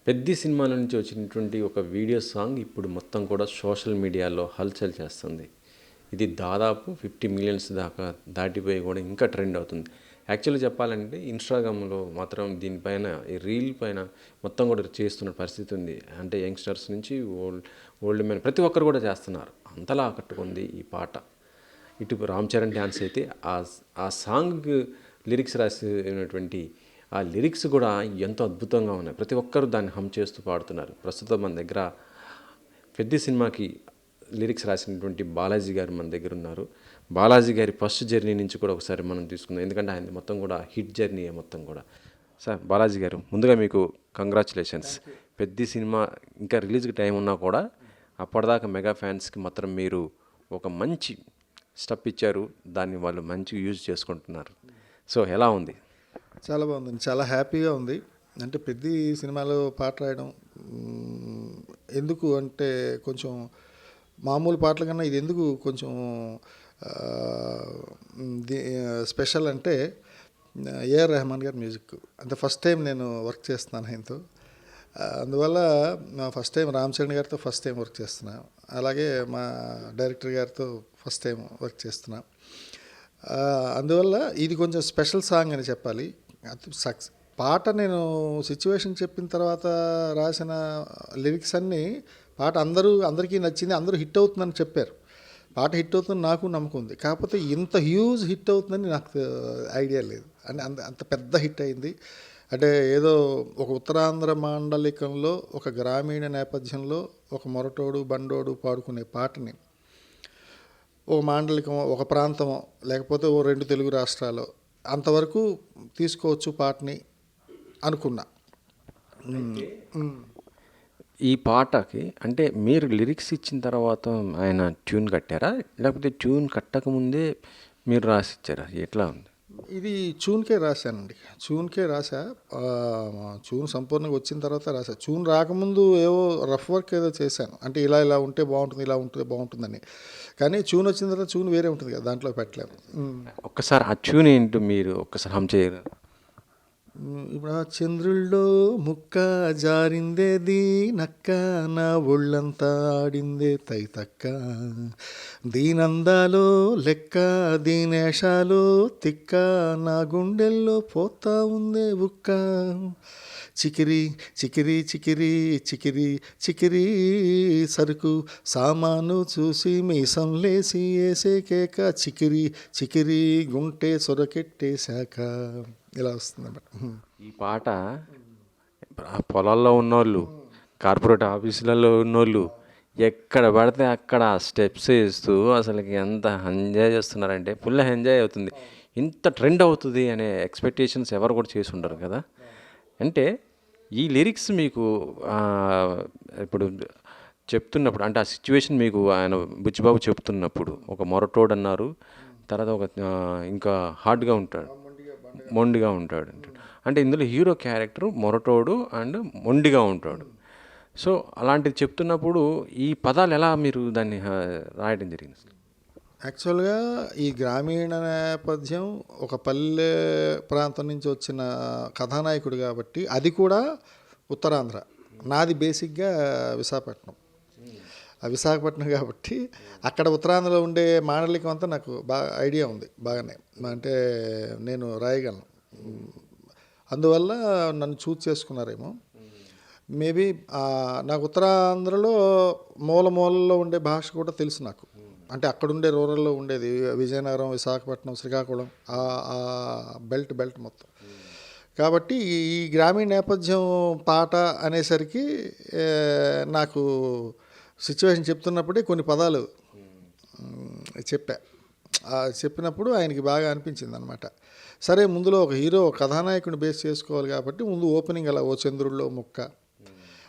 Peddi cinema నుంచి వచ్చినటువంటి ఒక వీడియో సాంగ్ ఇప్పుడు మొత్తం కూడా సోషల్ మీడియాలో హల్చల్ చేస్తుంది. ఇది దాదాపు 50 మిలియన్స్ దాకా దాటిపోయి కూడా ఇంకా ట్రెండ్ అవుతుంది. యాక్చువల్గా చెప్పాలంటే ఇన్స్టాగ్రామ్లో మాత్రం దీనిపైన ఈ రీల్ పైన మొత్తం కూడా చేస్తున్న పరిస్థితి ఉంది. అంటే యంగ్స్టర్స్ నుంచి ఓల్డ్ మెన్ ప్రతి ఒక్కరు కూడా చేస్తున్నారు. అంతలా ఆకట్టుకుంది ఈ పాట. ఇటు రామ్ చరణ్ డ్యాన్స్ అయితే ఆ సాంగ్ లిరిక్స్ రాసినటువంటి ఆ లిరిక్స్ కూడా ఎంతో అద్భుతంగా ఉన్నాయి. ప్రతి ఒక్కరు దాన్ని హమ్ చేస్తూ పాడుతున్నారు. ప్రస్తుతం మన దగ్గర పెద్ద సినిమాకి లిరిక్స్ రాసినటువంటి బాలాజీ గారు మన దగ్గర ఉన్నారు. బాలాజీ గారి ఫస్ట్ జర్నీ నుంచి కూడా ఒకసారి మనం తీసుకుందాం. ఎందుకంటే ఆయన మొత్తం కూడా హిట్ జర్నీ మొత్తం కూడా. సార్ బాలాజీ గారు, ముందుగా మీకు కంగ్రాచులేషన్స్. పెద్ద సినిమా ఇంకా రిలీజ్కి టైం ఉన్నా కూడా అప్పటిదాకా మెగా ఫ్యాన్స్కి మాత్రం మీరు ఒక మంచి స్టెప్ ఇచ్చారు. దాన్ని వాళ్ళు మంచిగా యూజ్ చేసుకుంటున్నారు. సో ఎలా ఉంది? చాలా బాగుందండి, చాలా హ్యాపీగా ఉంది. అంటే పెద్ద సినిమాలో పాట రాయడం ఎందుకు అంటే కొంచెం మామూలు పాటల కన్నా ఇది ఎందుకు కొంచెం స్పెషల్ అంటే ఏఆర్ రెహమాన్ గారి మ్యూజిక్. అంటే ఫస్ట్ టైం నేను వర్క్ చేస్తున్నాను ఆయనతో. అందువల్ల ఫస్ట్ టైం రామ్ చరణ్ గారితో ఫస్ట్ టైం వర్క్ చేస్తున్నా. అలాగే మా డైరెక్టర్ గారితో ఫస్ట్ టైం వర్క్ చేస్తున్నా. అందువల్ల ఇది కొంచెం స్పెషల్ సాంగ్ అని చెప్పాలి. పాట నేను సిచ్యువేషన్ చెప్పిన తర్వాత రాసిన లిరిక్స్ అన్నీ పాట అందరికీ నచ్చింది, అందరూ హిట్ అవుతుందని చెప్పారు. పాట హిట్ అవుతుందని నాకు నమ్మకం ఉంది. కాకపోతే ఇంత హ్యూజ్ హిట్ అవుతుందని నాకు ఐడియా లేదు. అంటే అంత పెద్ద హిట్ అయింది. అంటే ఏదో ఒక ఉత్తరాంధ్ర మాండలికంలో ఒక గ్రామీణ నేపథ్యంలో ఒక మొరటోడు బండోడు పాడుకునే పాటని ఒక మాండలికం, ఒక ప్రాంతమో, లేకపోతే ఓ 2 తెలుగు రాష్ట్రాలు అంతవరకు తీసుకోవచ్చు పాటని అనుకున్నా. ఈ పాటకి అంటే మీరు లిరిక్స్ ఇచ్చిన తర్వాత ఆయన ట్యూన్ కట్టారా, లేకపోతే ట్యూన్ కట్టకముందే మీరు రాసిచ్చారా? ఎట్లా ఉంది? ఇది ట్యూన్కే రాశానండి. ట్యూన్కే రాసా. ట్యూన్ సంపూర్ణంగా వచ్చిన తర్వాత రాసా. ట్యూన్ రాకముందు ఏవో రఫ్ వర్క్ ఏదో చేశాను. అంటే ఇలా ఉంటే బాగుంటుంది, ఇలా ఉంటే బాగుంటుందని. కానీ ట్యూన్ వచ్చిన తర్వాత ట్యూన్ వేరే ఉంటుంది కదా, దాంట్లో పెట్టలేము. ఒక్కసారి ఆ ట్యూన్ ఏంటో మీరు ఒక్కసారి హమ్ చేయగలరు? ఇప్పుడు చంద్రుల్లో ముక్క జారిందేది నక్క, నా ఒళ్ళంతా ఆడిందే తైతక్క, దీనందాలో లెక్క దీనేషాలో తిక్క, నా గుండెల్లో పోతా ఉందే బుక్క, చికిరి చికిరి చికిరి చికిరి చికిరి సరుకు సామాను చూసి మీసం లేసి వేసే కేక, చికిరి చికిరి గుంటె సొరకెట్టేశాక, ఇలా వస్తుందన్నమాట. ఈ పాట పొలాల్లో ఉన్నోళ్ళు, కార్పొరేట్ ఆఫీసులలో ఉన్నోళ్ళు ఎక్కడ పడితే అక్కడ స్టెప్స్ వేస్తూ అసలుకి ఎంత ఎంజాయ్ చేస్తున్నారంటే ఫుల్ ఎంజాయ్ అవుతుంది. ఇంత ట్రెండ్ అవుతుంది అనే ఎక్స్పెక్టేషన్స్ ఎవరు కూడా చేసి ఉండరు కదా. అంటే ఈ లిరిక్స్ మీకు ఇప్పుడు చెప్తున్నప్పుడు, అంటే ఆ సిచ్యువేషన్ మీకు ఆయన బుచ్చిబాబు చెప్తున్నప్పుడు ఒక మొరటోడు అన్నారు, తర్వాత ఒక ఇంకా హార్డ్గా ఉంటాడు, మొండిగా ఉంటాడు అంటాడు. అంటే ఇందులో హీరో క్యారెక్టర్ మొరటోడు అండ్ మొండిగా ఉంటాడు. సో అలాంటిది చెప్తున్నప్పుడు ఈ పదాలు ఎలా మీరు దాన్ని రాయడం జరిగింది? యాక్చువల్గా ఈ గ్రామీణ నేపథ్యం, ఒక పల్లె ప్రాంతం నుంచి వచ్చిన కథానాయకుడు కాబట్టి, అది కూడా ఉత్తరాంధ్ర. నాది బేసిక్గా విశాఖపట్నం. ఆ విశాఖపట్నం కాబట్టి అక్కడ ఉత్తరాంధ్రలో ఉండే మాండలికం అంతా నాకు బాగా ఐడియా ఉంది, బాగానే. అంటే నేను రాయగలను. అందువల్ల నన్ను చూస్ చేసుకున్నారేమో. మేబీ నాకు ఉత్తరాంధ్రలో మూలలో ఉండే భాష కూడా తెలుసు నాకు. అంటే అక్కడుండే రూరల్లో ఉండేది విజయనగరం, విశాఖపట్నం, శ్రీకాకుళం, ఆ బెల్ట్ మొత్తం. కాబట్టి ఈ గ్రామీణ నేపథ్యం పాట అనేసరికి నాకు సిచ్యువేషన్ చెప్తున్నప్పుడే కొన్ని పదాలు చెప్పినప్పుడు ఆయనకి బాగా అనిపించింది అనమాట. సరే, ముందులో ఒక హీరో, ఒక కథానాయకుని బేస్ చేసుకోవాలి కాబట్టి ముందు ఓపెనింగ్ అలా ఓ చంద్రుల్లో ముక్క,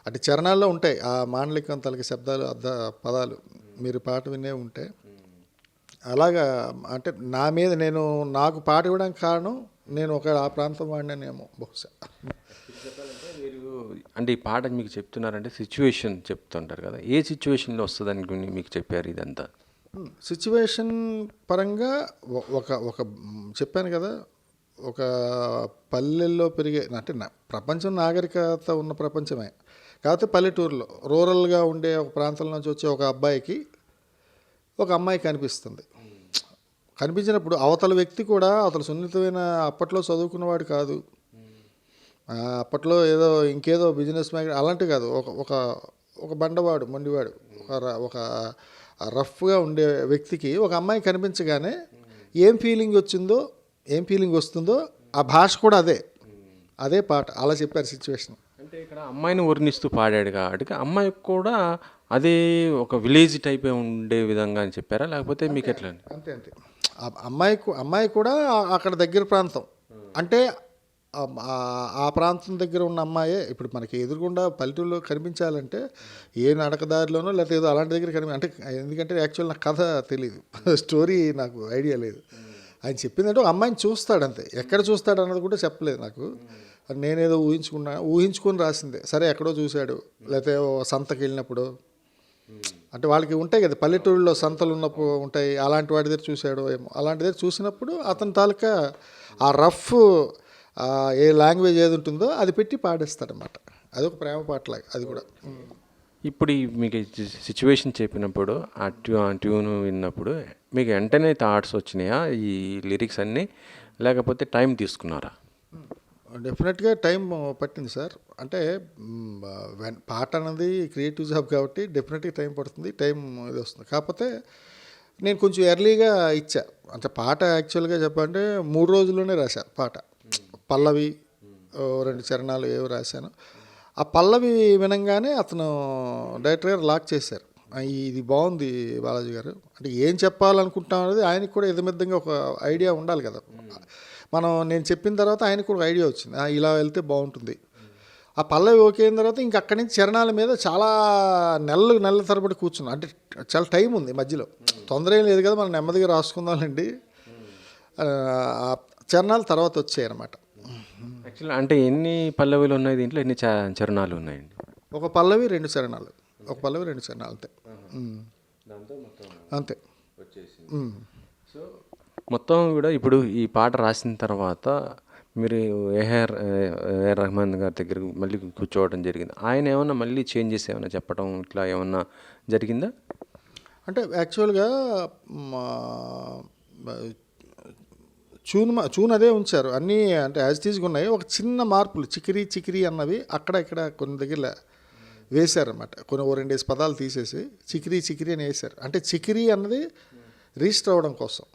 అంటే చరణాల్లో ఉంటాయి ఆ మాండలికం తలకి శబ్దాలు, పదాలు మీరు పాట వినే ఉంటే. అలాగా అంటే నా మీద నాకు పాట ఇవ్వడానికి కారణం నేను ఒక ఆ ప్రాంతం వాడినేమో బహుశా. అంటే ఈ పాట మీకు చెప్తున్నారంటే సిచ్యువేషన్ చెప్తుంటారు కదా, ఏ సిచ్యువేషన్లో వస్తుందని మీకు చెప్పారు ఇదంతా? సిచ్యువేషన్ పరంగా ఒక చెప్పాను కదా, ఒక పల్లెల్లో పెరిగే అంటే ప్రపంచం నాగరికత ఉన్న ప్రపంచమే, కాకపోతే పల్లెటూరులో రూరల్గా ఉండే ఒక ప్రాంతం నుంచి వచ్చే ఒక అబ్బాయికి ఒక అమ్మాయి కనిపిస్తుంది. కనిపించినప్పుడు అవతల వ్యక్తి కూడా అవతల సున్నితమైన అప్పట్లో చదువుకున్నవాడు కాదు, అప్పట్లో ఏదో ఇంకేదో బిజినెస్ మ్యాన్ అలాంటివి కాదు, ఒక ఒక ఒక బండవాడు మొండివాడు, ఒక రఫ్గా ఉండే వ్యక్తికి ఒక అమ్మాయి కనిపించగానే ఏం ఫీలింగ్ వచ్చిందో ఏం ఫీలింగ్ వస్తుందో ఆ భాష కూడా అదే పాట అలా చెప్పారు సిచ్యువేషన్. అంటే ఇక్కడ అమ్మాయిని వర్ణిస్తూ పాడాడు కాబట్టి అమ్మాయికి కూడా అదే ఒక విలేజ్ టైప్ ఉండే విధంగా అని చెప్పారా, లేకపోతే మీకు ఎట్లా? అంతే అమ్మాయి కూడా అక్కడ దగ్గర ప్రాంతం అంటే ఆ ప్రాంతం దగ్గర ఉన్న అమ్మాయే. ఇప్పుడు మనకి ఎదురుగుండా పల్లెటూరులో కనిపించాలంటే ఏ నడకదారిలోనో లేకపోతే ఏదో అలాంటి దగ్గర అంటే ఎందుకంటే యాక్చువల్ నాకు కథ తెలియదు, స్టోరీ నాకు ఐడియా లేదు. ఆయన చెప్పిందంటే ఒక అమ్మాయిని చూస్తాడు అంతే, ఎక్కడ చూస్తాడు అన్నది కూడా చెప్పలేదు నాకు. నేనేదో ఊహించుకొని రాసిందే. సరే ఎక్కడో చూశాడు, లేకపోతే సంతకి వెళ్ళినప్పుడు అంటే వాళ్ళకి ఉంటాయి కదా పల్లెటూరులో సంతలు ఉన్నప్పుడు ఉంటాయి, అలాంటి వాటి దగ్గర చూశాడు ఏమో, అలాంటి దగ్గర చూసినప్పుడు అతని తాలూకా ఆ రఫ్ ఏ లాంగ్వేజ్ ఏది ఉంటుందో అది పెట్టి పాడేస్తాడనమాట. అదొక ప్రేమ పాటలాగా అది కూడా. ఇప్పుడు మీకు సిచ్యువేషన్ చెప్పినప్పుడు ఆ ట్యూన్ విన్నప్పుడు మీకు వెంటనే థాట్స్ వచ్చినాయా ఈ లిరిక్స్ అన్నీ, లేకపోతే టైం తీసుకున్నారా? డెఫినెట్గా టైం పట్టింది సార్. అంటే పాట అన్నది క్రియేటివ్ జాబ్ కాబట్టి డెఫినెట్గా టైం పడుతుంది, టైం ఇది వస్తుంది. కాకపోతే నేను కొంచెం ఎర్లీగా ఇచ్చా. అంటే పాట యాక్చువల్గా చెప్పాలంటే 3 రోజుల్లోనే రాశా పాట. పల్లవి 2 చరణాలు ఏవో రాశాను. ఆ పల్లవి వినంగానే అతను డైరెక్టర్ గారు లాక్ చేశారు. ఇది బాగుంది బాలాజీ గారు, అంటే ఏం చెప్పాలనుకుంటాం అనేది ఆయనకి కూడా ఇదమిద్దంగా ఒక ఐడియా ఉండాలి కదా. నేను చెప్పిన తర్వాత ఆయనకు కూడా ఐడియా వచ్చింది, ఇలా వెళ్తే బాగుంటుంది. ఆ పల్లవి ఓకే అయిన తర్వాత ఇంక అక్కడి నుంచి చరణాల మీద చాలా నెలల తరబడి కూర్చున్నాం. అంటే చాలా టైం ఉంది మధ్యలో, తొందర ఏం లేదు కదా, మనం నెమ్మదిగా రాసుకుందామండి. ఆ చరణాలు తర్వాత వచ్చాయి అన్నమాట. యాక్చువల్లీ అంటే ఎన్ని పల్లవిలు ఉన్నాయి దీంట్లో, ఎన్ని చరణాలు ఉన్నాయండి? ఒక పల్లవి 2 చరణాలు, ఒక పల్లవి 2 చరణాలు అంతే. అంతే వచ్చేసింది. సో మొత్తం కూడా ఇప్పుడు ఈ పాట రాసిన తర్వాత మీరు ఏఆర్ రెహమాన్ గారి దగ్గర మళ్ళీ కూర్చోవడం జరిగింది. ఆయన ఏమన్నా మళ్ళీ చేంజెస్ ఏమైనా చెప్పడం ఇట్లా ఏమన్నా జరిగిందా? అంటే యాక్చువల్గా చూన్ అదే ఉంచారు అన్నీ, అంటే యాజ్ టీజ్గా ఉన్నాయి. ఒక చిన్న మార్పులు చికిరి అన్నవి అక్కడ ఇక్కడ కొన్ని దగ్గర వేశారన్నమాట. కొన్ని 2 పదాలు తీసేసి చికిరి అని వేశారు. అంటే చికిరి అన్నది రిజిస్టర్ అవ్వడం కోసం,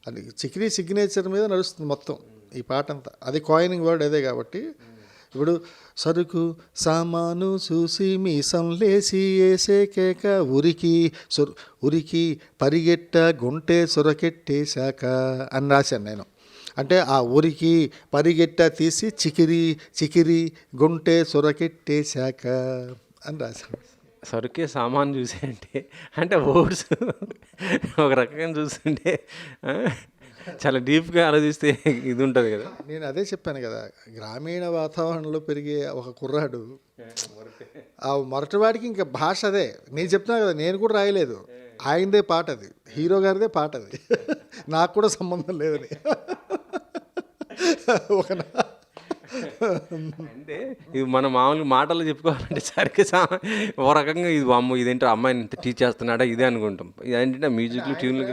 అది చికిరి సిగ్నేచర్ మీద నడుస్తుంది మొత్తం ఈ పాట అంతా. అది కాయినింగ్ వర్డ్ అదే కాబట్టి. ఇప్పుడు సరుకు సామాను చూసి మీసం లేసి వేసే కేక ఉరికి పరిగెట్ట గుంటె సొరకెట్టేశాక అని రాశాను నేను. అంటే ఆ ఉరికి పరిగెట్ట తీసి చికిరి గుంటె సొరకెట్టేశాక అని రాశాను. సరుకే సామాన్ చూసి అంటే ఓట్స్ ఒక రకంగా చూస్తుంటే చాలా డీప్గా ఆలోచిస్తే ఇది ఉంటుంది కదా. నేను అదే చెప్పాను కదా, గ్రామీణ వాతావరణంలో పెరిగే ఒక కుర్రాడు ఆ మొరటివాడికి ఇంకా భాష అదే. నేను చెప్తున్నా కదా, నేను కూడా రాయలేదు, ఆయనదే పాట అది, హీరో గారిదే పాట అది, నాకు కూడా సంబంధం లేదని. అంటే ఇది మన మామూలుగా మాటలు చెప్పుకోవాలంటే సరిగ్గా ఒక రకంగా ఇది అమ్మ ఇదేంటో అమ్మాయిని టీచ్ చేస్తున్నాడా ఇదే అనుకుంటాం. ఇదేంటంటే మ్యూజిక్లు ట్యూన్లు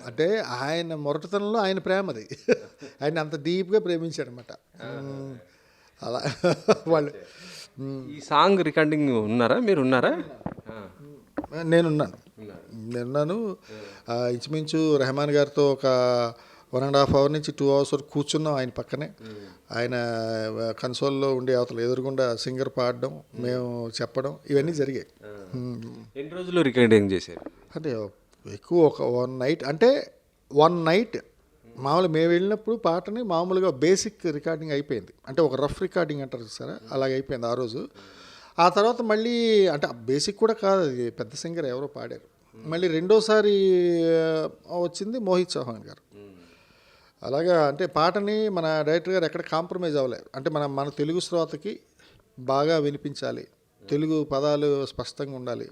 అంటే ఆయన మొరటతనంలో ఆయన ప్రేమ అది, ఆయన అంత డీప్గా ప్రేమించాడనమాట. అలా వాళ్ళు. ఈ సాంగ్ రికార్డింగ్ ఉన్నారా, మీరు ఉన్నారా? నేనున్నాను. ఇంచుమించు రెహమాన్ గారితో ఒక 1.5 hours నుంచి 2 hours వరకు కూర్చున్నాం ఆయన పక్కనే. ఆయన కన్సోల్లో ఉండే అవతల ఎదురుగుండా సింగర్ పాడడం, మేము చెప్పడం, ఇవన్నీ జరిగాయి. ఎన్ని రోజులు రికార్డింగ్ చేశారు? అంటే ఎక్కువ ఒక 1 night, అంటే 1 night మామూలుగా మేము వెళ్ళినప్పుడు పాటని మామూలుగా బేసిక్ రికార్డింగ్ అయిపోయింది. అంటే ఒక రఫ్ రికార్డింగ్ అంటారు చూసారా, అలాగ అయిపోయింది ఆ రోజు. ఆ తర్వాత మళ్ళీ అంటే బేసిక్ కూడా కాదు, అది పెద్ద సింగర్ ఎవరో పాడారు. మళ్ళీ రెండోసారి వచ్చింది మోహిత్ చౌహాన్ గారు. అలాగా అంటే పాటని మన డైరెక్టర్ గారు ఎక్కడ కాంప్రమైజ్ అవ్వలేదు. అంటే మన తెలుగు శ్రోతకి బాగా వినిపించాలి, తెలుగు పదాలు స్పష్టంగా ఉండాలి.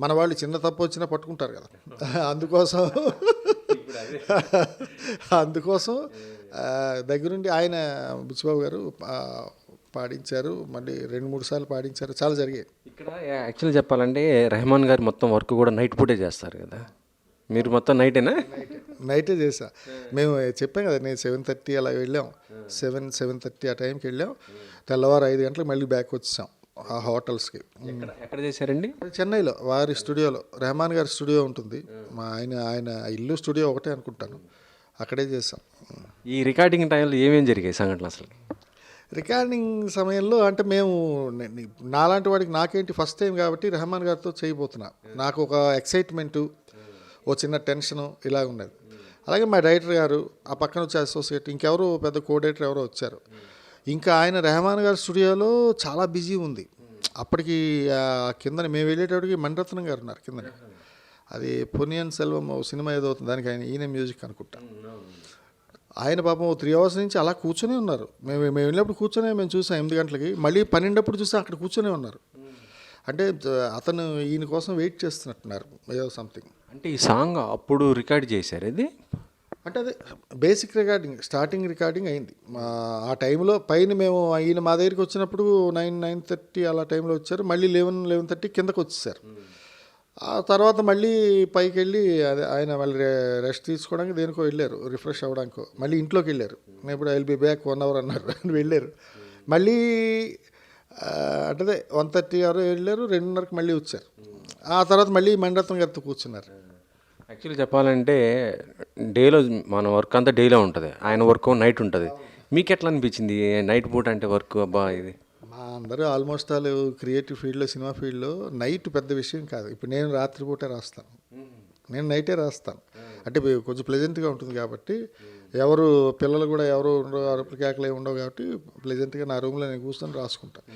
మన వాళ్ళు చిన్న తప్పు వచ్చినా పట్టుకుంటారు కదా, అందుకోసం దగ్గరుండి ఆయన బుచ్చిబాబు గారు పాడించారు, మళ్ళీ 2-3 సార్లు పాడించారు, చాలా జరిగాయి. ఇక్కడ యాక్చువల్ చెప్పాలంటే రెహమాన్ గారు మొత్తం వర్క్ కూడా నైట్ పూటే చేస్తారు కదా, మీరు మొత్తం నైటేనా? నైటే చేసా. మేము చెప్పాం కదా, నేను 7:30 అలా వెళ్ళాం, 7:30 ఆ టైంకి వెళ్ళాం. తెల్లవారు 5 గంటలకు మళ్ళీ బ్యాక్ వచ్చాం ఆ హోటల్స్కి. ఎక్కడ చేశారండి? చెన్నైలో వారి స్టూడియోలో, రెహమాన్ గారి స్టూడియో ఉంటుంది. ఆయన ఇల్లు స్టూడియో ఒకటే అనుకుంటాను, అక్కడే చేసాం. ఈ రికార్డింగ్ టైంలో ఏమేమి జరిగాయి సంఘటనలు అసలు? రికార్డింగ్ సమయంలో అంటే మేము నాలాంటి వాడికి, నాకేంటి ఫస్ట్ టైం కాబట్టి రెహమాన్ గారితో చేయబోతున్నా, నాకు ఒక ఎక్సైట్మెంటు, ఓ చిన్న టెన్షను ఇలా ఉన్నది. అలాగే మా డైరెక్టర్ గారు, ఆ పక్కన వచ్చే అసోసియేట్, ఇంకెవరో పెద్ద కోడైరెక్టర్ ఎవరో వచ్చారు. ఇంకా ఆయన రెహమాన్ గారి స్టూడియోలో చాలా బిజీ ఉంది. అప్పటికి కింద మేము వెళ్ళేటప్పటికి మణిరత్నం గారు ఉన్నారు కింద. అది పొన్నియిన్ సెల్వం సినిమా ఏదో అవుతుంది, దానికి ఈయన మ్యూజిక్ అనుకుంటా. ఆయన పాపం 3 అవర్స్ నుంచి అలా కూర్చొని ఉన్నారు. మేము వెళ్ళినప్పుడు కూర్చొని మేము చూసాం 8 గంటలకి, మళ్ళీ 12 అప్పుడు చూసాం అక్కడ కూర్చొనే ఉన్నారు. అంటే అతను ఈయన కోసం వెయిట్ చేస్తున్నట్టున్నారు ఏదో సంథింగ్. అంటే ఈ సాంగ్ అప్పుడు రికార్డ్ చేశారు ఇది? అంటే అదే బేసిక్ రికార్డింగ్, స్టార్టింగ్ రికార్డింగ్ అయింది ఆ టైంలో. పైన మేము ఈయన మా దగ్గరికి వచ్చినప్పుడు 9:30 అలా టైంలో వచ్చారు, మళ్ళీ 11:30 కిందకు వచ్చేసారు. ఆ తర్వాత మళ్ళీ పైకి వెళ్ళి అదే ఆయన మళ్ళీ రెస్ట్ తీసుకోవడానికి దేనికో వెళ్ళారు, రిఫ్రెష్ అవ్వడానికో, మళ్ళీ ఇంట్లోకి వెళ్ళారు. నేను ఇప్పుడు ఐల్ బీ బ్యాక్ 1 అవర్ అన్నారు అని వెళ్ళారు. మళ్ళీ అంటే 1:30 అవర్ వెళ్ళారు, 2:30కి మళ్ళీ వచ్చారు. ఆ తర్వాత మళ్ళీ మణిరత్నం గారితో కూర్చున్నారు. యాక్చువల్లీ చెప్పాలంటే డేలో మన వర్క్ అంతా డేలో ఉంటుంది, ఆయన వర్క్ నైట్ ఉంటుంది. మీకు ఎట్లా అనిపించింది నైట్ పూట అంటే వర్క్? అబ్బా ఇది మా అందరూ ఆల్మోస్ట్ ఆల్ క్రియేటివ్ ఫీల్డ్లో, సినిమా ఫీల్డ్లో నైట్ పెద్ద విషయం కాదు. ఇప్పుడు నేను రాత్రిపూటే రాస్తాను, నేను నైటే రాస్తాను. అంటే కొంచెం ప్లెజెంట్గా ఉంటుంది కాబట్టి, ఎవరు పిల్లలు కూడా ఎవరు ఉండవు, అరుపులు కేకలు ఉండవు కాబట్టి ప్లెజెంట్గా నా రూమ్లో నేను కూర్చొని రాసుకుంటాను.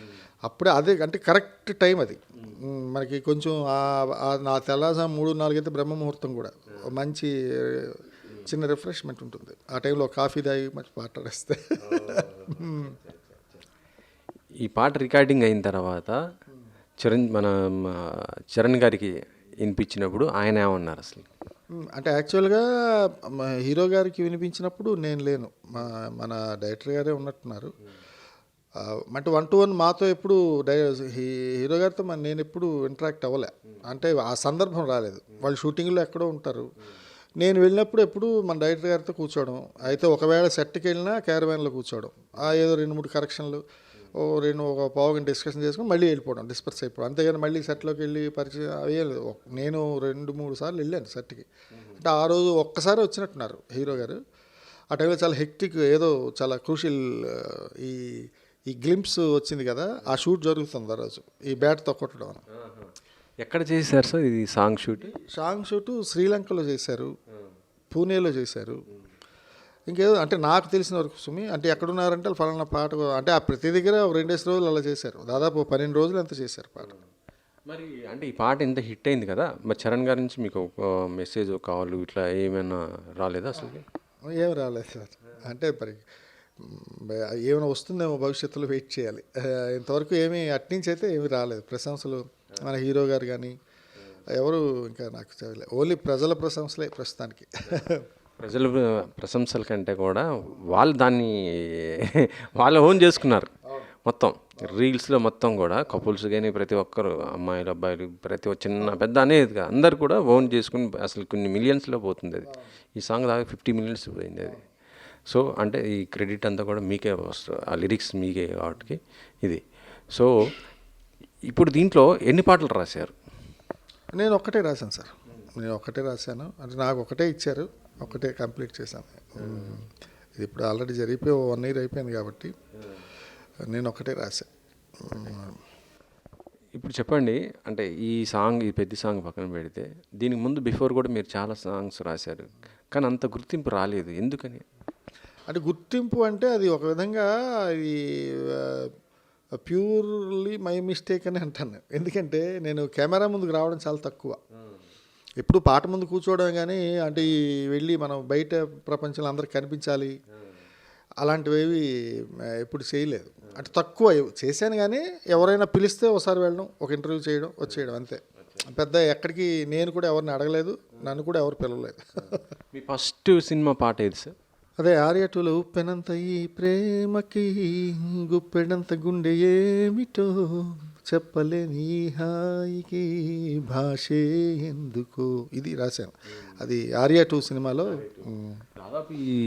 అప్పుడే అదే అంటే కరెక్ట్ టైం అది మనకి. కొంచెం నా తెల్లారుజాము 3-4 అయితే బ్రహ్మ ముహూర్తం కూడా, మంచి చిన్న రిఫ్రెష్మెంట్ ఉంటుంది ఆ టైంలో. కాఫీ తాగి మంచి మాట్లాడేస్తే. ఈ పాట రికార్డింగ్ అయిన తర్వాత చరణ్ గారికి వినిపించినప్పుడు ఆయన ఏమన్నారు అసలు? అంటే యాక్చువల్గా హీరో గారికి వినిపించినప్పుడు నేను లేను, మన డైరెక్టర్ గారే ఉన్నట్టున్నారు. అంటే 1-to-1 మాతో ఎప్పుడు హీరో గారితో నేను ఎప్పుడు ఇంటరాక్ట్ అవ్వలే. అంటే ఆ సందర్భం రాలేదు, వాళ్ళు షూటింగ్లో ఎక్కడో ఉంటారు. నేను వెళ్ళినప్పుడు ఎప్పుడు మన డైరెక్టర్ గారితో కూర్చోవడం, అయితే ఒకవేళ సెట్కి వెళ్ళినా క్యారవాన్లో కూర్చోవడం, ఏదో 2-3 కరెక్షన్లు, ఒక పావు గంట డిస్కషన్ చేసుకుని మళ్ళీ వెళ్ళిపోవడం, డిస్పర్స్ అయిపోవడం. అంతేగాని మళ్ళీ సెట్లోకి వెళ్ళి పరిచయం అయ్యలేదు. నేను 2-3 సార్లు వెళ్ళాను సెట్కి. అంటే ఆ రోజు ఒక్కసారి వచ్చినట్టున్నారు హీరో గారు. ఆ టైంలో చాలా హెక్టిక్, ఏదో చాలా క్రూషియల్ ఈ గ్లింప్స్ వచ్చింది కదా, ఆ షూట్ జరుగుతుంది ఆ రోజు, ఈ బ్యాట్తో కొట్టడం. ఎక్కడ చేశారు సార్ ఇది సాంగ్ షూట్? సాంగ్ షూట్ శ్రీలంకలో చేశారు, పూణేలో చేశారు. ఇంకేదో అంటే నాకు తెలిసిన వరకు సుమి, అంటే ఎక్కడున్నారంటే ఫలానా పాట, అంటే ఆ ప్రతి దగ్గర 2 రోజులు అలా చేశారు, దాదాపు 12 రోజులు ఎంత చేశారు పాట. మరి అంటే ఈ పాట ఇంత హిట్ అయింది కదా, మరి చరణ్ గారి నుంచి మీకు ఒక మెసేజ్ కావాలి ఇట్లా ఏమైనా రాలేదా అసలు? ఏం రాలేదు సార్. అంటే మరి ఏమైనా వస్తుందేమో భవిష్యత్తులో, వెయిట్ చేయాలి. ఇంతవరకు ఏమీ అట్నుంచి అయితే ఏమీ రాలేదు ప్రశంసలు. మన హీరో గారు కానీ ఎవరు ఇంకా నాకు చదివలేదు, ఓన్లీ ప్రజల ప్రశంసలే ప్రస్తుతానికి. ప్రజల ప్రశంసల కంటే కూడా వాళ్ళు దాన్ని వాళ్ళు ఓన్ చేసుకున్నారు మొత్తం. రీల్స్లో మొత్తం కూడా కపుల్స్ కానీ ప్రతి ఒక్కరు, అమ్మాయిలు అబ్బాయిలు, ప్రతి చిన్న పెద్ద అనేది అందరు కూడా ఓన్ చేసుకుని అసలు కొన్ని మిలియన్స్లో పోతుంది అది. ఈ సాంగ్ దాకా 50 millions పోయింది అది. సో అంటే ఈ క్రెడిట్ అంతా కూడా మీకే వస్తుంది, ఆ లిరిక్స్ మీకే కాబట్టి ఇది. సో ఇప్పుడు దీంట్లో ఎన్ని పాటలు రాశారు? నేను ఒక్కటే రాశాను సార్, నేను ఒక్కటే రాశాను. అంటే నాకు ఒకటే ఇచ్చారు, ఒకటే కంప్లీట్ చేశాను. ఇది ఇప్పుడు ఆల్రెడీ జరిగిపోయి 1 year అయిపోయింది కాబట్టి నేను ఒకటే రాశాను. ఇప్పుడు చెప్పండి, అంటే ఈ సాంగ్, ఈ పెద్ద సాంగ్ పక్కన పెడితే దీనికి ముందు బిఫోర్ కూడా మీరు చాలా సాంగ్స్ రాశారు, కానీ అంత గుర్తింపు రాలేదు, ఎందుకని? అంటే గుర్తింపు అంటే అది ఒక విధంగా అది ప్యూర్లీ మై మిస్టేక్ అని అంటాను. ఎందుకంటే నేను కెమెరా ముందుకు రావడం చాలా తక్కువ, ఎప్పుడు పాట ముందు కూర్చోవడం కానీ, అంటే వెళ్ళి మనం బయట ప్రపంచంలో అందరికి కనిపించాలి అలాంటివి ఎప్పుడు చేయలేదు. అంటే తక్కువ చేశాను, కానీ ఎవరైనా పిలిస్తే ఒకసారి వెళ్ళడం, ఒక ఇంటర్వ్యూ చేయడం, వచ్చేయడం అంతే. పెద్ద ఎక్కడికి నేను కూడా ఎవరిని అడగలేదు, నన్ను కూడా ఎవరు పిలవలేదు. మీ ఫస్ట్ సినిమా పాట ఏది సార్? అదే ఆర్య టూలో ఉప్పెనంత ఈ ప్రేమకి గుప్పెడంత గుండె ఏమిటో చెప్పలేని ఈ హాయికి భాషే ఎందుకో ఇది రాశాను. అది ఆర్య టూ సినిమాలో. దాదాపు ఈ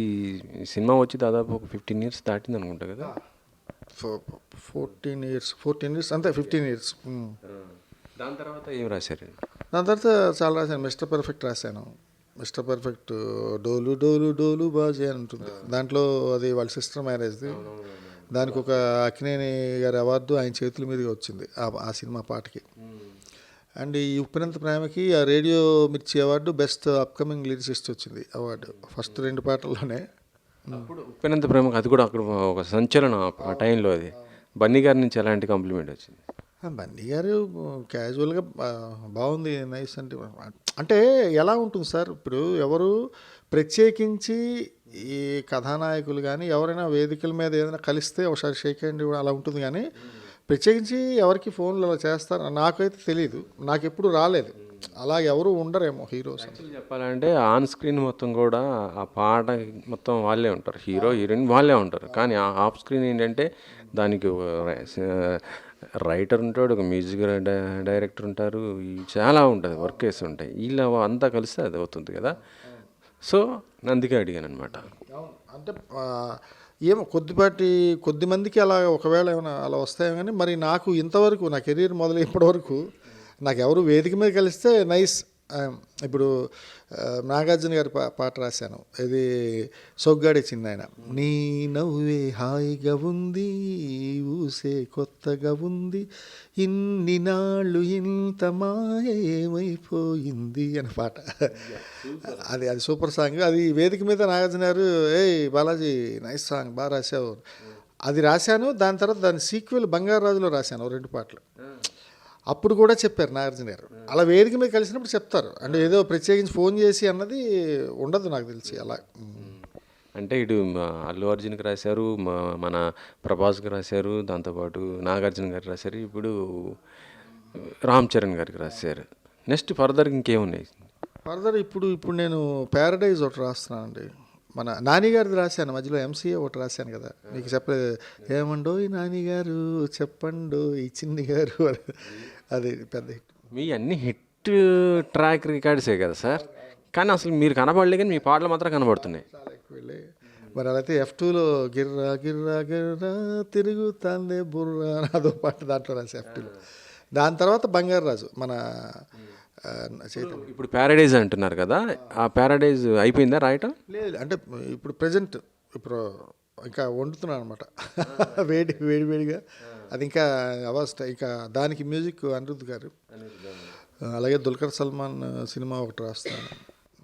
సినిమా వచ్చి దాదాపు ఒక 15 ఇయర్స్ దాటింది అనుకుంటా కదా. 14 ఇయర్స్ అంతే, 15 ఇయర్స్. దాని తర్వాత ఏం రాశారు? దాని తర్వాత చాలా రాశాను. మిస్టర్ పర్ఫెక్ట్ రాశాను. మిస్టర్ పర్ఫెక్ట్ డోలు డోలు డోలు బాజే అని ఉంటుంది దాంట్లో. అది వాళ్ళ సిస్టర్ మ్యారేజ్ది. దానికి ఒక అక్కినేని గారి అవార్డు ఆయన చేతుల మీదుగా వచ్చింది ఆ సినిమా పాటకి. అండ్ ఈ ఉప్పినంత ప్రేమకి ఆ రేడియో మిర్చి అవార్డు బెస్ట్ అప్కమింగ్ లిరిసిస్ట్ వచ్చింది అవార్డు ఫస్ట్ 2 పాటల్లోనే. అప్పుడు ఉప్పెనంత ప్రేమకు అది కూడా అక్కడ ఒక సంచలనం ఆ టైంలో. అది బన్నీ గారి నుంచి ఎలాంటి కాంప్లిమెంట్ వచ్చింది? బన్నీ గారు క్యాజువల్గా బాగుంది, నైస్ అంటే ఎలా ఉంటుంది సార్, ఇప్పుడు ఎవరు ప్రత్యేకించి ఈ కథానాయకులు కానీ ఎవరైనా వేదికల మీద ఏదైనా కలిస్తే ఒకసారి షేక్ హ్యాండ్ అలా ఉంటుంది, కానీ ప్రత్యేకించి ఎవరికి ఫోన్లు అలా చేస్తారు నాకైతే తెలియదు, నాకు ఎప్పుడు రాలేదు. అలా ఎవరు ఉండరేమో హీరోస్. చెప్పాలంటే ఆన్ స్క్రీన్ మొత్తం కూడా ఆ పాట మొత్తం వాళ్ళే ఉంటారు, హీరో హీరోయిన్ వాళ్ళే ఉంటారు. కానీ ఆ ఆఫ్ స్క్రీన్ ఏంటంటే దానికి రైటర్ ఉంటాడు, ఒక మ్యూజిక్ డైరెక్టర్ ఉంటారు, చాలా ఉంటుంది, వర్క్ వేసి ఉంటాయి. వీళ్ళ అంతా కలిస్తే అది అవుతుంది కదా. సో అందుకే అడిగాను అనమాట. అంటే ఏమో కొద్ది మందికి అలా ఒకవేళ ఏమైనా అలా వస్తాయో కానీ మరి నాకు ఇంతవరకు నా కెరీర్ మొదలు ఇప్పటివరకు నాకు ఎవరు వేదిక మీద కలిస్తే నైస్. ఇప్పుడు నాగార్జున గారి పాట రాశాను, ఇది సొగ్గాడే చిన్నాయన. నీ నవ్వే హాయిగా ఉంది, ఊసే కొత్తగా ఉంది, ఇన్ని నాళ్ళు ఇంత మాయ ఏమైపోయింది అని పాట. అది సూపర్ సాంగ్. అది వేదిక మీద నాగార్జున గారు ఏయ్ బాలాజీ నైస్ సాంగ్ బాగా రాశావు అది రాశాను. దాని తర్వాత దాని సీక్వెల్ బంగారు రాజులో రాశాను 2 పాటలు. అప్పుడు కూడా చెప్పారు నాగార్జున గారు, అలా వేదిక మీద కలిసినప్పుడు చెప్తారు. అంటే ఏదో ప్రత్యేకించి ఫోన్ చేసి అన్నది ఉండదు నాకు తెలిసి అలా. అంటే ఇటు అల్లు అర్జున్కి రాశారు, మన ప్రభాస్కి రాశారు, దాంతోపాటు నాగార్జున గారికి రాశారు, ఇప్పుడు రామ్ చరణ్ గారికి రాశారు. నెక్స్ట్ ఫర్దర్ ఇంకేమున్నాయి? ఫర్దర్ ఇప్పుడు నేను ప్యారడైజ్ ఒకటి రాస్తున్నానండి. మన నాని గారిది రాశాను, మధ్యలో ఎంసీఏ ఒకటి రాశాను కదా మీకు చెప్పలేదు, ఏమండో ఈ నాని గారు చెప్పండో ఈ చిన్ని గారు, అది పెద్ద హిట్. మీ అన్ని హిట్ ట్రాక్ రికార్డ్సే కదా సార్, కానీ అసలు మీరు కనపడలే, కానీ మీ పాటలు మాత్రం కనబడుతున్నాయి. చాలా ఎక్కువ వెళ్ళి మరి అలా అయితే F2లో గిర్రా గిర్రా గిర్రా తిరుగుతాందే బుర్రా అదో పాట దాంట్లో రాసి F2లో. దాని తర్వాత బంగారు రాజు మన ఇప్పుడు ప్యారడైజ్ అంటున్నారు కదా, ఆ ప్యారడైజ్ అయిపోయిందా రాయటం? లేదు, అంటే ఇప్పుడు ప్రజెంట్ ఇప్పుడు ఇంకా వండుతున్నాను అనమాట వేడిగా. అది ఇంకా అవస్థ. ఇంకా దానికి మ్యూజిక్ అనిరుద్ధ్ గారు, అలాగే దుల్కర్ సల్మాన్ సినిమా ఒకటి రాస్తాను.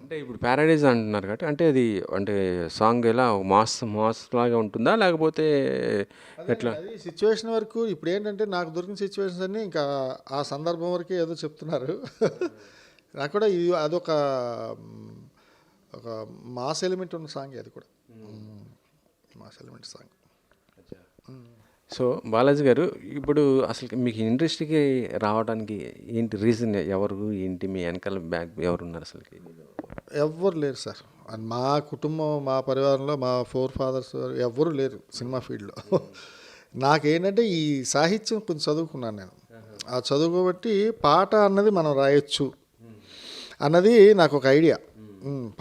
అంటే ఇప్పుడు ప్యారడైజ్ అంటున్నారు కాబట్టి అంటే అది అంటే సాంగ్ ఎలా మాస్ లాగా ఉంటుందా లేకపోతే ఎట్లా? అది సిచ్యువేషన్ వరకు. ఇప్పుడు ఏంటంటే నాకు దొరికిన సిచ్యువేషన్స్ అన్నీ ఇంకా ఆ సందర్భం వరకే ఏదో చెప్తున్నారు. నాకు కూడా ఇది అదొక మాస్ ఎలిమెంట్ ఉన్న సాంగ్, అది కూడా mass element song. So Balaji గారు, ఇప్పుడు అసలు మీకు ఇండస్ట్రీకి రావడానికి ఏంటి రీజన్? ఎవరు ఏంటి మీ వెనకాల బ్యాక్ ఎవరున్నారు? అసలుకి ఎవ్వరు లేరు సార్. మా కుటుంబం, మా పరివారంలో మా 4 ఫాదర్స్ ఎవ్వరూ లేరు సినిమా ఫీల్డ్లో. నాకేంటంటే ఈ సాహిత్యం కొంచెం చదువుకున్నాను నేను. ఆ చదువుకోబట్టి పాట అన్నది మనం రాయొచ్చు అన్నది నాకు ఒక ఐడియా.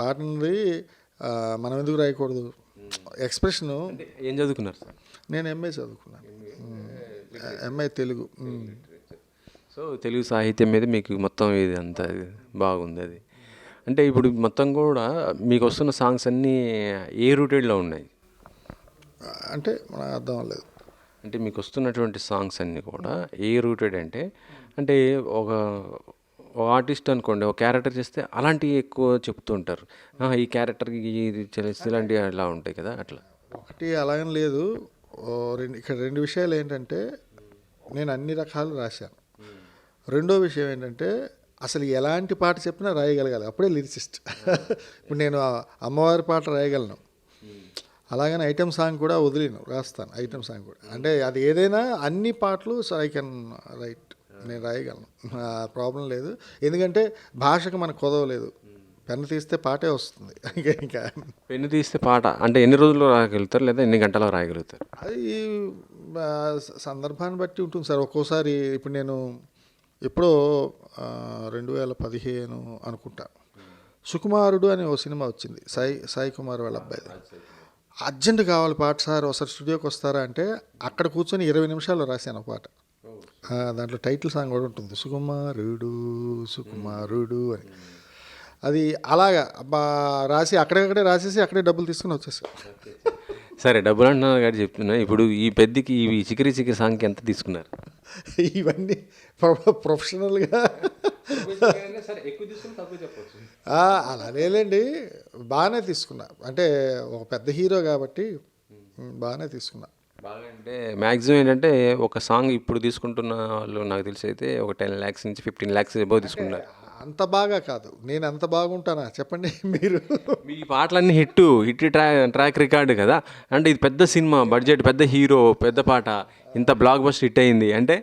పాట అన్నది మనం ఎందుకు రాయకూడదు, ఎక్స్ప్రెషను. ఏం చదువుకున్నారు సార్? నేను ఎంఏ చదువుకున్నాను, ఎంఏ తెలుగు. సో తెలుగు సాహిత్యం మీద మీకు మొత్తం ఇది అంతా బాగుంది. అది అంటే ఇప్పుడు మొత్తం కూడా మీకు వస్తున్న సాంగ్స్ అన్నీ ఏ రూటెడ్లో ఉన్నాయి అంటే మనకు అర్థం అవ్వలేదు. అంటే మీకు వస్తున్నటువంటి సాంగ్స్ అన్నీ కూడా ఏ రూటెడ్ అంటే అంటే ఒక ఆర్టిస్ట్ అనుకోండి, ఒక క్యారెక్టర్ చేస్తే అలాంటివి ఎక్కువ చెప్తూ ఉంటారు, ఈ క్యారెక్టర్కి ఇది చేస్తే ఇలాంటివి అలా ఉంటాయి కదా. అట్లా ఒకటి అలాగని లేదు. ఇక్కడ 2 విషయాలు ఏంటంటే నేను అన్ని రకాలు రాశాను. రెండో విషయం ఏంటంటే అసలు ఎలాంటి పాట చెప్పినా రాయగలగాలి, అప్పుడే లిరిసిస్ట్. ఇప్పుడు నేను అమ్మవారి పాట రాయగలను, అలాగని ఐటమ్ సాంగ్ కూడా రాస్తాను ఐటమ్ సాంగ్ కూడా. అంటే అది ఏదైనా అన్ని పాటలు ఐ కెన్ రైట్, నేను రాయగలను, ప్రాబ్లం లేదు. ఎందుకంటే భాషకు మనకు కొదవలేదు, పెన్ను తీస్తే పాటే వస్తుంది. ఇంకా పెన్ను తీస్తే పాట అంటే ఎన్ని రోజుల్లో రాయగలుగుతారు లేదా ఎన్ని గంటల్లో రాయగలుగుతారు? అది సందర్భాన్ని బట్టి ఉంటుంది సార్. ఒక్కోసారి ఇప్పుడు నేను ఎప్పుడో 2015 అనుకుంటా, సుకుమారుడు అనే ఓ సినిమా వచ్చింది, సాయి కుమార్ వాళ్ళ అబ్బాయిది. అర్జెంట్ కావాలి పాట సార్, ఒకసారి స్టూడియోకి వస్తారా అంటే అక్కడ కూర్చొని 20 నిమిషాల్లో రాశాను ఆ పాట. దాంట్లో టైటిల్ సాంగ్ కూడా ఉంటుంది, సుకుమారుడు సుకుమారుడు అని. అది అలాగా రాసి అక్కడే రాసేసి అక్కడే డబ్బులు తీసుకుని వచ్చేసాను. సరే, డబ్బులు అంటున్నారు కాబట్టి చెప్తున్నా. ఇప్పుడు ఈ పెద్దకి ఈ చికిరి సాంగ్కి ఎంత తీసుకున్నారు? ఇవన్నీ ప్రొఫెషనల్గా అలానేలేండి, బాగానే తీసుకున్నా. అంటే ఒక పెద్ద హీరో కాబట్టి బాగానే తీసుకున్నా. బాగా అంటే మ్యాక్సిమం ఏంటంటే ఒక సాంగ్ ఇప్పుడు తీసుకుంటున్న వాళ్ళు నాకు తెలిసి అయితే ఒక 10 lakhs నుంచి 15 lakhs ఎబో తీసుకున్నారు. అంత బాగా కాదు, నేను అంత బాగుంటానా చెప్పండి మీరు. మీ పాటలన్నీ హిట్ ట్రాక్ రికార్డు కదా. అంటే ఇది పెద్ద సినిమా, బడ్జెట్, పెద్ద హీరో, పెద్ద పాట, ఇంత బ్లాక్ బస్టర్ హిట్ అయింది అంటే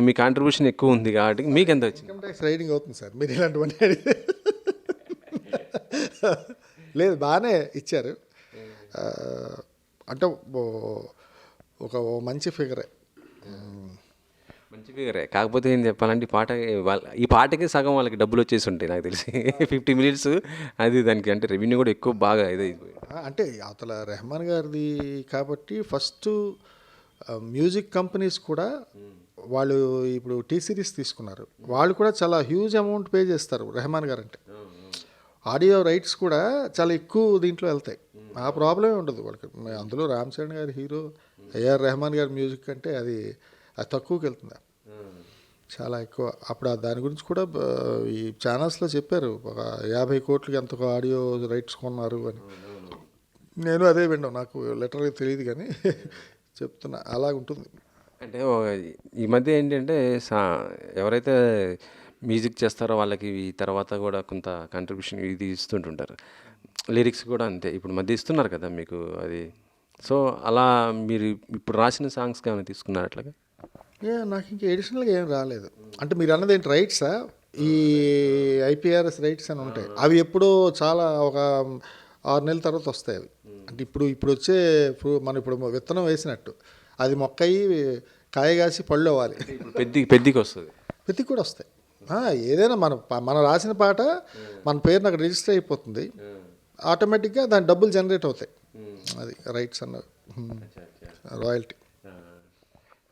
మీ కాంట్రిబ్యూషన్ ఎక్కువ ఉంది కాబట్టి మీకు ఎంత వచ్చింది? ఇన్కమ్ ట్యాక్స్ రైడింగ్ అవుతుంది సార్ మీరు ఇలాంటివన్నీ అడిగితే. లేదు, బాగానే ఇచ్చారు. అంటే ఒక మంచి ఫిగరే. మంచి ఫిగరే. కాకపోతే ఏం చెప్పాలంటే ఈ పాటకి సగం వాళ్ళకి డబ్బులు వచ్చేసి ఉంటాయి నాకు తెలిసి. 50 minutes అది దానికి అంటే రెవెన్యూ కూడా ఎక్కువ బాగా ఇదే. అంటే అవతల రెహమాన్ గారిది కాబట్టి ఫస్ట్ మ్యూజిక్ కంపెనీస్ కూడా వాళ్ళు ఇప్పుడు టీ సిరీస్ తీసుకున్నారు, వాళ్ళు కూడా చాలా హ్యూజ్ అమౌంట్ పే చేస్తారు రెహమాన్ గారు అంటే. ఆడియో రైట్స్ కూడా చాలా ఎక్కువ దీంట్లో వెళ్తాయి, ఆ ప్రాబ్లమే ఉండదు వాళ్ళకి. అందులో రామ్ చరణ్ గారి హీరో, ఏఆర్ రెహమాన్ గారి మ్యూజిక్ అంటే అది తక్కువకి వెళ్తుంది, చాలా ఎక్కువ. అప్పుడు దాని గురించి కూడా ఈ ఛానల్స్లో చెప్పారు, ఒక 50 కోట్లకి ఎంతకో ఆడియో రైట్స్ కొన్నారు అని. నేను అదే విన్నాను, నాకు లెటర్గా తెలియదు కానీ చెప్తున్నా అలాగుంటుంది. అంటే ఈ మధ్య ఏంటంటే ఎవరైతే మ్యూజిక్ చేస్తారో వాళ్ళకి ఈ తర్వాత కూడా కొంత కాంట్రిబ్యూషన్ ఇది ఇస్తుంటుంటారు. లిరిక్స్ కూడా అంతే ఇప్పుడు మధ్య ఇస్తున్నారు కదా మీకు అది. సో అలా మీరు ఇప్పుడు రాసిన సాంగ్స్కి ఏమైనా తీసుకున్నారు అట్లాగా? నాకు ఇంకా ఎడిషనల్గా ఏం రాలేదు. అంటే మీరు అన్నది ఏంటి, రైట్సా? ఈ ఐపీఆర్ఎస్ రైట్స్ అని ఉంటాయి, అవి ఎప్పుడో చాలా ఒక 6 నెలల తర్వాత వస్తాయి అవి. అంటే ఇప్పుడు వచ్చే మనం ఇప్పుడు విత్తనం వేసినట్టు అది మొక్క అయ్యి కాయ కాసి పళ్ళు అవ్వాలి, పెద్దకి వస్తుంది, పెద్దకి కూడా వస్తాయి. ఏదైనా మనం రాసిన పాట మన పేరుని అక్కడ రిజిస్టర్ అయిపోతుంది, ఆటోమేటిక్గా దాని డబ్బులు జనరేట్ అవుతాయి. అది రైట్స్ అన్న రాయల్టీ.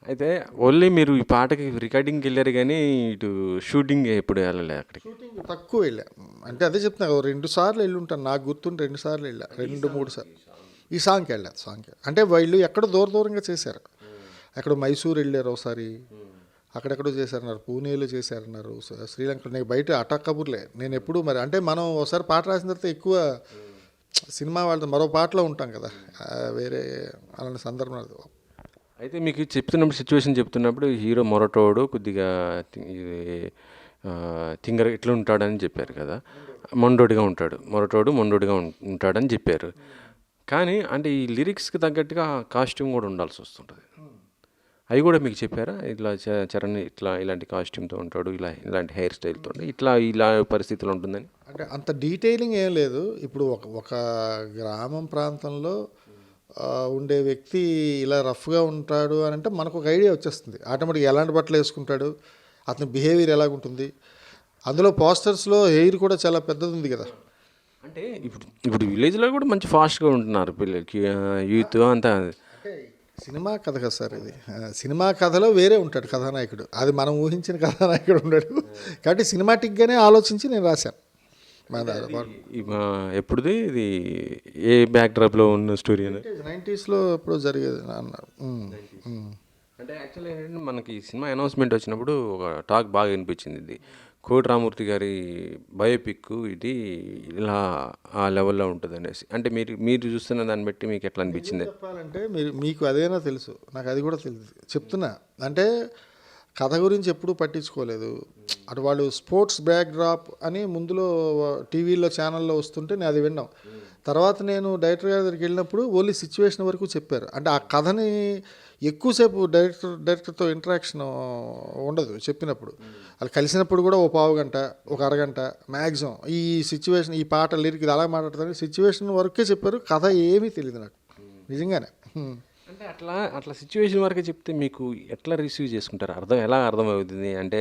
అయితే ఓన్లీ మీరు ఈ పాటకి రికార్డింగ్కి వెళ్ళారు కానీ ఇటు షూటింగ్ ఎప్పుడు వెళ్ళలే? అక్కడికి షూటింగ్ తక్కువ వెళ్ళా, అంటే అదే చెప్తున్నా, 2 సార్లు వెళ్ళి ఉంటాను, నాకు గుర్తుంటే 2 సార్లు వెళ్ళా, 2-3 సార్లు ఈ సాంగ్కి వెళ్ళా. అంటే వీళ్ళు ఎక్కడో దూరంగా చేశారు, ఎక్కడో మైసూర్ వెళ్ళారు ఒకసారి, అక్కడెక్కడో చేశారన్నారు, పూణేలో చేశారన్నారు, శ్రీలంకలో. నేను బయట అటాక్ కబుర్లే, నేను ఎప్పుడు మరి అంటే మనం ఒకసారి పాట రాసిన తర్వాత ఎక్కువ సినిమా వాళ్ళతో మరో పాటలో ఉంటాం కదా, వేరే అలాంటి సందర్భం. అయితే మీకు సిచ్యువేషన్ చెప్తున్నప్పుడు హీరో మొరటోడు కొద్దిగా థింగర్ ఇట్లా ఉంటాడని చెప్పారు కదా, మొండోడిగా ఉంటాడని చెప్పారు. కానీ అంటే ఈ లిరిక్స్కి తగ్గట్టుగా కాస్ట్యూమ్ కూడా ఉండాల్సి వస్తుంటుంది, అవి కూడా మీకు చెప్పారా? ఇట్లా చరణ్ ఇలాంటి కాస్ట్యూమ్తో ఉంటాడు, ఇలాంటి హెయిర్ స్టైల్తో ఇలా పరిస్థితులు ఉంటుందని. అంటే అంత డీటెయిలింగ్ ఏం లేదు. ఇప్పుడు ఒక గ్రామం ప్రాంతంలో ఉండే వ్యక్తి ఇలా రఫ్గా ఉంటాడు అని అంటే మనకు ఒక ఐడియా వచ్చేస్తుంది ఆటోమేటిక్గా, ఎలాంటి బట్టలు వేసుకుంటాడు, అతని బిహేవియర్ ఎలాగుంటుంది. అందులో పోస్టర్స్లో హెయిర్ కూడా చాలా పెద్దది ఉంది కదా. అంటే ఇప్పుడు విలేజ్లో కూడా మంచి ఫాస్ట్గా ఉంటున్నారు పిల్లలకి, యూత్ అంతా. సినిమా కథ కదా సార్ ఇది, సినిమా కథలో వేరే ఉంటాడు కథానాయకుడు, అది మనం ఊహించిన కథానాయకుడు ఉండడు. కాబట్టి సినిమాటిక్గానే ఆలోచించి నేను రాశాను. ఎప్పుడుది ఇది ఏ బ్యాక్డ్రాప్లో ఉన్న స్టోరీ అని? 90s ఎప్పుడో జరిగేది అన్నారు. అంటే యాక్చువల్లీ ఏంటంటే మనకి ఈ సినిమా అనౌన్స్మెంట్ వచ్చినప్పుడు ఒక టాక్ బాగా వినిపించింది, ఇది కోటి రామూర్తి గారి బయోపిక్, ఇది ఇలా ఆ లెవెల్లో ఉంటుంది అనేసి. అంటే మీరు చూస్తున్న దాన్ని బట్టి మీకు ఎట్లా అనిపించింది? చెప్పాలంటే మీకు అదేనా తెలుసు, నాకు అది కూడా తెలుసు చెప్తున్నా. అంటే కథ గురించి ఎప్పుడూ పట్టించుకోలేదు. అటు వాళ్ళు స్పోర్ట్స్ బ్యాక్ డ్రాప్ అని ముందులో టీవీలో ఛానల్లో వస్తుంటే నేను అది విన్నాం. తర్వాత నేను డైరెక్టర్ గారి దగ్గరికి వెళ్ళినప్పుడు ఓన్లీ సిచ్యువేషన్ వరకు చెప్పారు. అంటే ఆ కథని ఎక్కువసేపు డైరెక్టర్తో ఇంటరాక్షన్ ఉండదు చెప్పినప్పుడు. వాళ్ళు కలిసినప్పుడు కూడా ఓ పావు గంట, ఒక అరగంట మ్యాక్సిమం ఈ సిచ్యువేషన్, ఈ పాట లిరిక్ ఇది అలా మాట్లాడతాను, సిచ్యువేషన్ వరకే చెప్పారు. కథ ఏమీ తెలియదు నాకు నిజంగానే. అంటే అట్లా సిచ్యువేషన్ వరకే చెప్తే మీకు ఎట్లా రిసీవ్ చేసుకుంటారు? ఎలా అర్థమవుతుంది? అంటే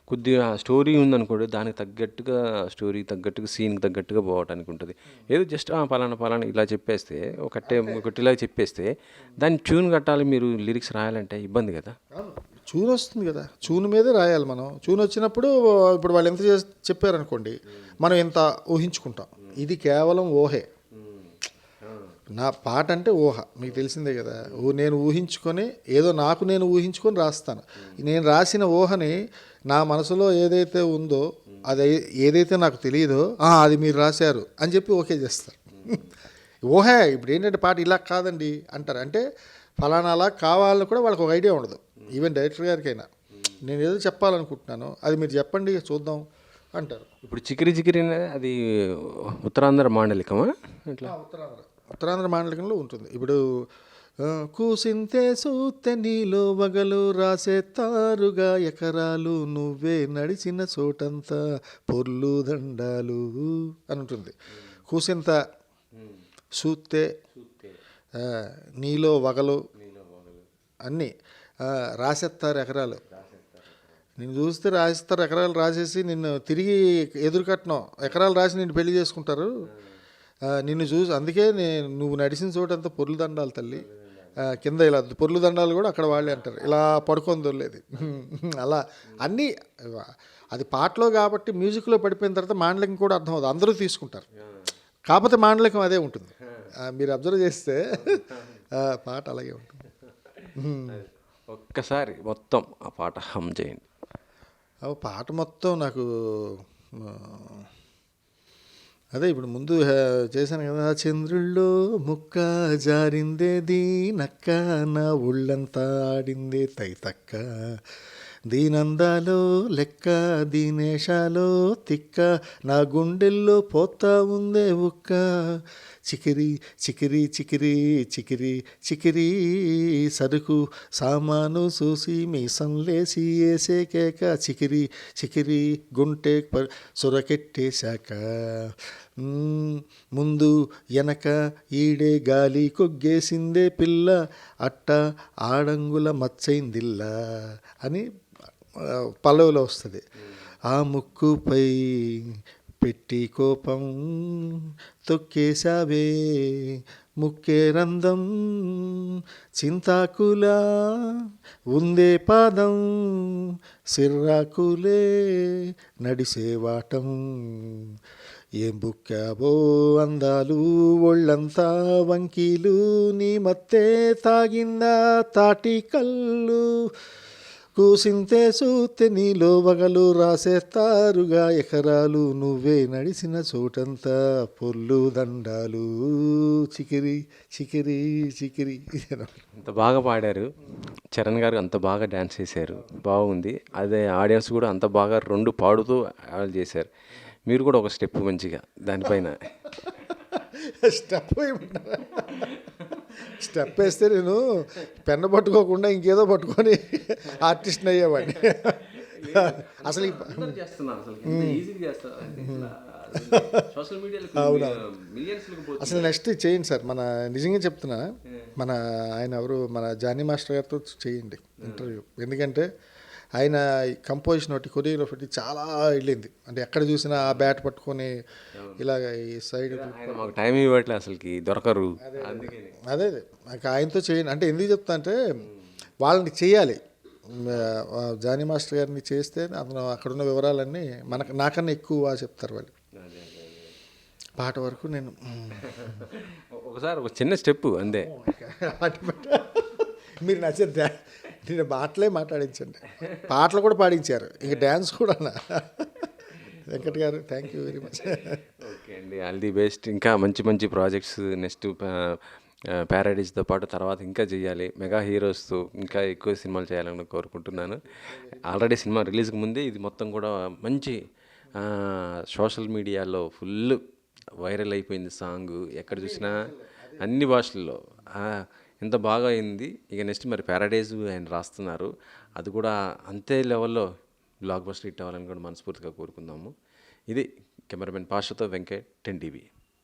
కొద్దిగా స్టోరీ ఉందనుకోండి, దానికి తగ్గట్టుగా స్టోరీకి తగ్గట్టుగా సీన్కి తగ్గట్టుగా పోవటానికి ఉంటుంది. ఏదో జస్ట్ పలానా ఇలా చెప్పేస్తే ఒకటిలా చెప్పేస్తే దాన్ని ట్యూన్ కట్టాలి, మీరు లిరిక్స్ రాయాలంటే ఇబ్బంది కదా. ట్యూన్ వస్తుంది కదా, ట్యూన్ మీదే రాయాలి మనం. ట్యూన్ వచ్చినప్పుడు ఇప్పుడు వాళ్ళు ఎంత చెప్పారనుకోండి, మనం ఎంత ఊహించుకుంటాం. ఇది కేవలం ఊహే. నా పాట అంటే ఊహ, మీకు తెలిసిందే కదా. నేను ఊహించుకొని ఏదో నేను ఊహించుకొని రాస్తాను. నేను రాసిన ఊహని నా మనసులో ఏదైతే ఉందో, అది ఏదైతే నాకు తెలియదో అది మీరు రాశారు అని చెప్పి ఓకే చేస్తారు. ఊహే. ఇప్పుడు ఏంటంటే పాట ఇలా కాదండి అంటారు, అంటే ఫలానా అలా కావాలని కూడా వాళ్ళకి ఒక ఐడియా ఉండదు. ఈవెన్ డైరెక్టర్ గారికైనా నేను ఏదో చెప్పాలనుకుంటున్నాను, అది మీరు చెప్పండి చూద్దాం అంటారు. ఇప్పుడు చికిరి అనేది అది ఉత్తరాంధ్ర మాండలికమా? ఇట్లా ఉత్తరాంధ్ర మాండలికంలో ఉంటుంది. ఇప్పుడు కూసింతే సూత్తె నీలో వగలు రాసేస్తారుగా ఎకరాలు, నువ్వే నడిచిన చోటంతా పొర్లు దండాలు అని ఉంటుంది. కూసింత సూత్తే నీలో వగలు అన్నీ రాసేస్తారు ఎకరాలు. నిన్ను చూస్తే రాసేస్తారు ఎకరాలు, రాసేసి నిన్ను తిరిగి ఎదురుకట్నం ఎకరాలు రాసి నిన్ను పెళ్లి చేసుకుంటారు. నిన్ను చూసి అందుకే నువ్వు నడిచిన చోటంతా పొర్లు దండాలు తల్లి, కింద ఇలా పొర్లు దండాలు కూడా అక్కడ వాళ్ళే అంటారు, ఇలా పడుకొని దొరలేదు. అలా అన్నీ అది పాటలో కాబట్టి మ్యూజిక్లో పడిపోయిన తర్వాత మాండలికం కూడా అర్థం అవుతుంది, అందరూ తీసుకుంటారు. కాకపోతే మాండలికం అదే ఉంటుంది. మీరు అబ్జర్వ్ చేస్తే పాట అలాగే ఉంటుంది. ఒక్కసారి మొత్తం ఆ పాట హమ్ చేయండి. పాట మొత్తం నాకు అదే ఇప్పుడు ముందు చేశాను కదా, చంద్రుల్లో ముక్క జారిందే నక్క, నా ఒళ్ళంతా ఆడిందే తైతక్క, దీనందాలో లెక్క దీనేశాలో తిక్క, నా గుండెల్లో పోతా ఉందే ఉక్క, చికిరి చికిరి చికిరి చికిరి చికిరి సరుకు సామాను చూసి మీసంలేసి వేసే కేక, చికిరి చికిరి గుంటె సొరకెట్టేశాక, ముందు వెనక ఈడే గాలి కొగ్గేసిందే పిల్ల, అట్ట ఆడంగుల మచ్చైందిల్లా అని పల్లవిలో వస్తుంది. ఆ ముక్కుపై పెట్టి కోపం తొక్కేశావే ముక్కే రందం, చింతాకులా ఉందే పాదం, సిర్రాకులే నడిసేవాటం, ఏం బుక్కావో అందాలు ఒళ్ళంతా వంకీలు, నీ మత్తే తాగిందా తాటి కళ్ళు, కూసింతే సూత్తె నీలో వగలు రాసేస్తారుగా ఎకరాలు, నువ్వే నడిచిన చోటంతా పొర్లు దండాలు, చికిరి చికిరి చికిరి. అంత బాగా పాడారు చరణ్ గారు, అంత బాగా డ్యాన్స్ చేశారు, బాగుంది. అదే ఆడియన్స్ కూడా అంత బాగా రెండు పాడుతూ చేశారు. మీరు కూడా ఒక స్టెప్ మంచిగా దానిపైన స్టెప్ వేస్తే నేను పెన్ను పట్టుకోకుండా ఇంకేదో పట్టుకొని ఆర్టిస్ట్ని అయ్యేవాడిని. అసలు అసలు నెక్స్ట్ చేయండి సార్, మన నిజంగా చెప్తున్నా, మన ఆయన ఎవరు, మన జానీ మాస్టర్ గారితో చేయండి ఇంటర్వ్యూ. ఎందుకంటే ఆయన కంపోజిషన్ ఒకటి, కొరియోగ్రఫీ చాలా వెళ్ళింది. అంటే ఎక్కడ చూసినా ఆ బ్యాట్ పట్టుకొని ఇలాగ ఈ సైడ్ మాకు టైం ఇవ్వట్లే అసలుకి దొరకరు. అదే నాకు ఆయనతో చేయండి అంటే ఎందుకు చెప్తా అంటే వాళ్ళని చేయాలి. జానీ మాస్టర్ గారిని చేస్తే అతను అక్కడున్న వివరాలన్నీ నాకన్నా ఎక్కువ చెప్తారు వాళ్ళు. పాట వరకు నేను ఒకసారి ఒక చిన్న స్టెప్ అంతే. మీరు నచ్చే నేను పాటలే మాట్లాడించండి, పాటలు కూడా పాడించారు, ఇంకా డ్యాన్స్ కూడా. వెంకట్ గారు thank you very much. Okay అండి, ఆల్ ది బెస్ట్. ఇంకా మంచి మంచి ప్రాజెక్ట్స్ నెక్స్ట్ ప్యారడైజ్తో పాటు తర్వాత ఇంకా చేయాలి, మెగా హీరోస్తో ఇంకా ఎక్కువ సినిమాలు చేయాలని కోరుకుంటున్నాను. ఆల్రెడీ సినిమా రిలీజ్కి ముందే ఇది మొత్తం కూడా మంచి సోషల్ మీడియాలో ఫుల్ వైరల్ అయిపోయింది సాంగ్. ఎక్కడ చూసినా అన్ని భాషల్లో ఎంత బాగా అయింది. ఇక నెక్స్ట్ మరి ప్యారడైజ్ ఆయన రాస్తున్నారు, అది కూడా అంతే లెవెల్లో బ్లాక్ బస్టర్ హిట్ అవ్వాలని కూడా మనస్ఫూర్తిగా కోరుకుందాము. ఇది కెమెరామెన్ పాషతో వెంకట్ 10 TV.